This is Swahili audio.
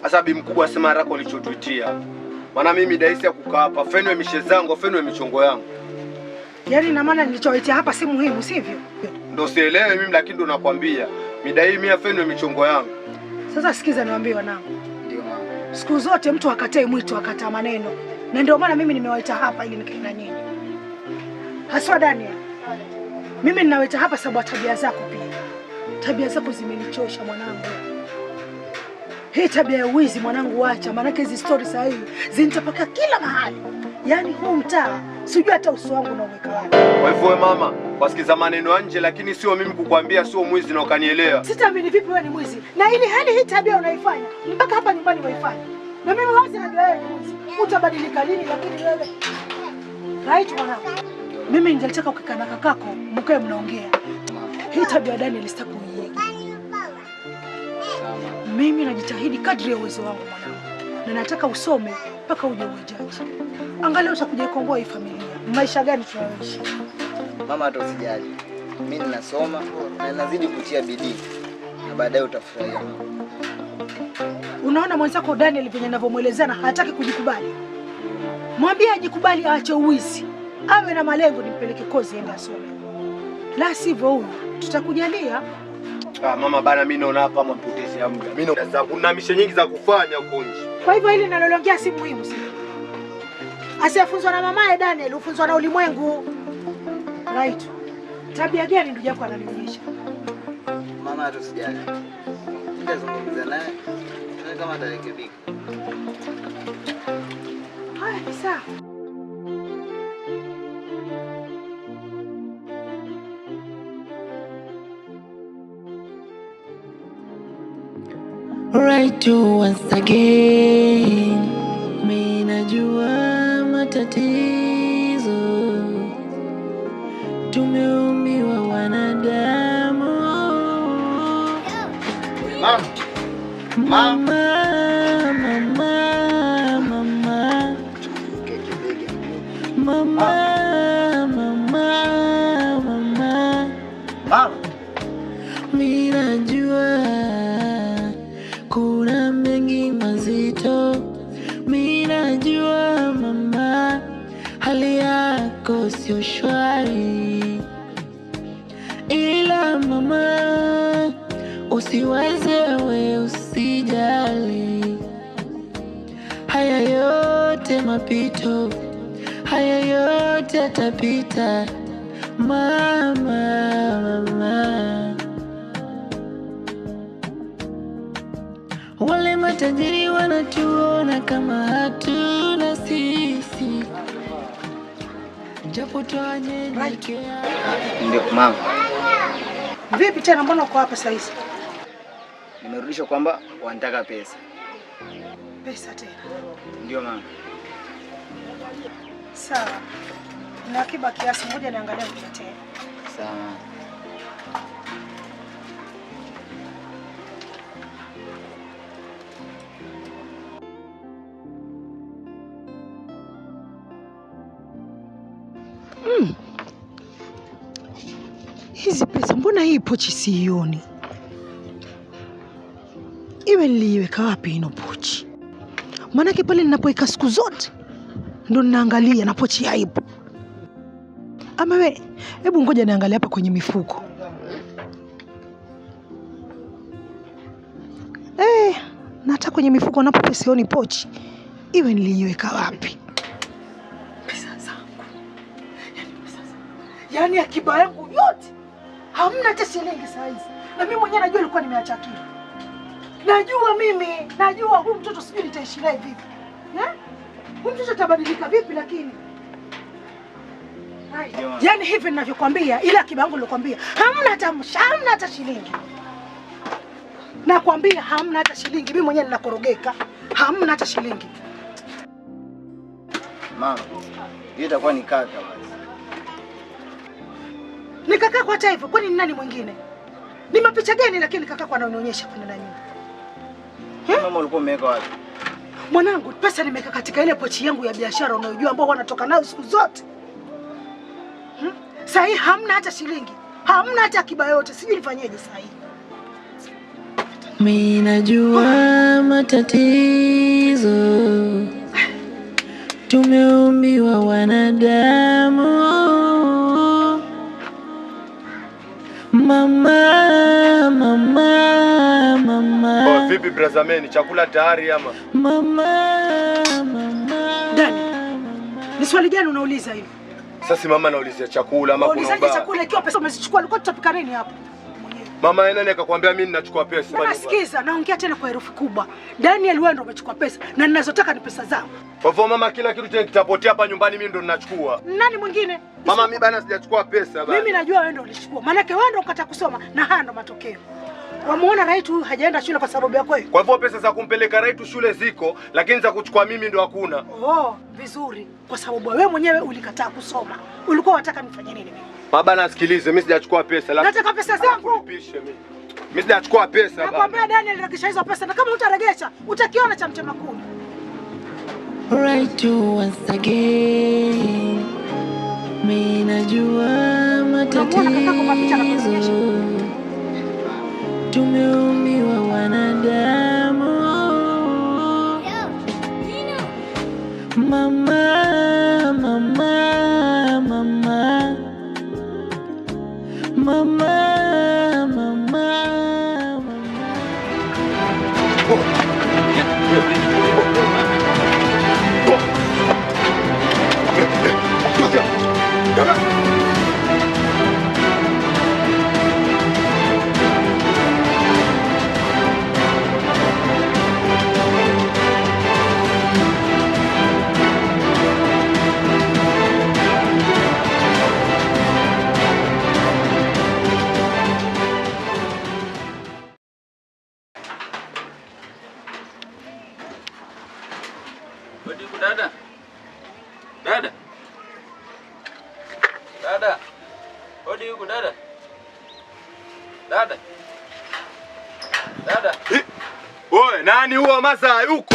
Sasa bi mkubwa sema haraka ulichotuitia. Maana mimi daisi ya kukaa hapa, fenwe mishe zangu, fenwe michongo yangu. Yaani na maana nilichoitia hapa si muhimu, sivyo? Ndio sielewi mimi lakini ndo nakwambia. Midai mimi fenwe michongo yangu. Sasa sikiza niwaambie wanangu. Ndio mama. Siku zote mtu akatai mwito akataa maneno. Na ndio maana mimi nimewaita hapa ili nikae na nyinyi. Haswa Daniel. Mimi ninawaita hapa sababu tabia zako pia. Tabia zako zimenichosha mwanangu. Hii tabia ya uwizi mwanangu acha, maana hizi stories sasa hivi zinitapaka kila mahali. Yaani huu mtaa sijui hata uso wangu unaweka wapi. Kwa hivyo wewe mama, wasikiza maneno nje lakini sio mimi kukwambia sio mwizi na ukanielewa. Sitaamini vipi wewe ni mwizi? Na ili hali hii tabia unaifanya mpaka hapa nyumbani waifanya. Na mimi wazi najua wewe ni mwizi. Utabadilika lini lakini wewe? Right mwanangu. Mimi ningetaka ukikaa na kakako mkae mnaongea. Hii tabia Daniel sitaki kuiiga. Mimi najitahidi kadri ya uwezo wangu mwanangu. Na nataka usome mpaka uje uwe jaji. Angalau utakuja kukomboa hii familia. Maisha gani tunayoishi? Mama hata usijali. Mimi ninasoma na nazidi kutia bidii. Na baadaye utafurahia mama. Unaona mwenzako Daniel venye ninavyomuelezana hataki kujikubali. Mwambie ajikubali aache uwizi. Awe na malengo nimpeleke kozi aende asome. La sivyo huyu tutakujalia. Mama bana mimi naona hapa mpotezi ya muda. Mimi naona kuna mishe nyingi za kufanya huko nje. Kwa hivyo hili ninalolongea si muhimu sana. Asiyefunzwa na mamaye Daniel, ufunzwa na ulimwengu. Right. Tabia gani ndugu yako ananionyesha? Mama hata usijali. Nitazungumza naye. Tuone kama atarekebika. Haya, ni sawa. Right to once again. Mimi najua matatizo. Tumeumbiwa wanadamu. Mama. Mama. Mimi najua kuna mengi mazito. Mimi najua mama, hali yako sio shwari. Ila mama, usiwaze we usijali. Haya yote mapito, haya yote yatapita. Mama. Wale matajiri wanatuona kama hatuna sisi. Japo twanyenyekea. Ndio mama. Vipi tena mbona uko hapa sasa hivi? Nimerudisha kwamba wanataka pesa. Pesa tena? Ndio mama. Sawa. Na akiba kiasi moja niangalie kukuletea. Sawa. Hizi pesa mbona hii pochi sioni? Iwe niliweka wapi ino pochi? Maanake pale ninapoika siku zote ndo ninaangalia na pochi haipo. Ama we, hebu ngoja niangalie hapa kwenye mifuko. Na hata kwenye mifuko napo pesa sioni pochi. Iwe niliweka wapi? Pesa zangu. Yaani akiba yangu yote hamna hata shilingi saa hizi. Na mimi mwenyewe najua nilikuwa nimeacha kitu. Najua huyu mtoto sijui nitaishi naye vipi. Huyu mtoto atabadilika vipi lakini? Yaani hivi ninavyokuambia, ile akiba yangu nilikwambia, hamna hata shilingi. Nakwambia hamna hata shilingi. Mimi mwenyewe ninakorogeka. Hamna hata shilingi. Mama, hiyo itakuwa ni kaka basi. Ni kaka kwa hata hivyo, kwani ni nani mwingine? Ni mapicha gani lakini kaka kwa anaonyesha kuna nani? Mama ulikuwa umeweka wapi? Mwanangu, pesa nimeweka katika ile pochi yangu ya biashara unayojua ambao wanatoka nayo siku zote. Sasa hii hamna hata shilingi. Hamna hata akiba yote. Sijui nifanyeje sasa hii. Mimi najua matatizo, tumeumbiwa wanadamu. Mama, mama, mama. Oh, vipi brother man, chakula tayari ama? Mama, mama. Dani, ni swali gani unauliza hilo? Sasa mama naulizia chakula ama kuna ubaya? Unaulizaje chakula ikiwa pesa umezichukua? Ulikuwa tutapika nini hapo? Mama yeye nani akakwambia mimi ninachukua pesa? Bana sikiza, naongea tena kwa herufi kubwa. Daniel wewe ndio umechukua pesa na ninazotaka ni pesa zangu. Kwa hivyo mama, kila kitu chenye kitapotea hapa nyumbani mimi ndo ninachukua. Nani mwingine? Mama mimi bana sijachukua pesa bana. Mimi najua wewe ndio ulichukua. Maana wewe ndio ukata kusoma na haya ndo matokeo. Wamuona Raitu huyu hajaenda shule kwa sababu ya kweli. Kwa hivyo pesa za kumpeleka Raitu shule ziko, lakini za kuchukua mimi ndo hakuna. Oh, vizuri. Kwa sababu wewe mwenyewe ulikataa kusoma. Ulikuwa unataka nifanye nini mimi? Baba nasikilize, mimi sijachukua pesa. Nataka pesa zangu. Unipishe mimi. Mimi sijachukua pesa baba. Nakwambia Daniel regesha hizo pesa na kama utaregesha utakiona cha mtema kuni. Raitu once again. Mimi najua matatizo, tumeumbiwa wanadamu. Mama, mama, mama. Mama, mama. Dada. Dada. Dada. Odi huko dada. Dada. Dada. Oe, nani huo Masai huko?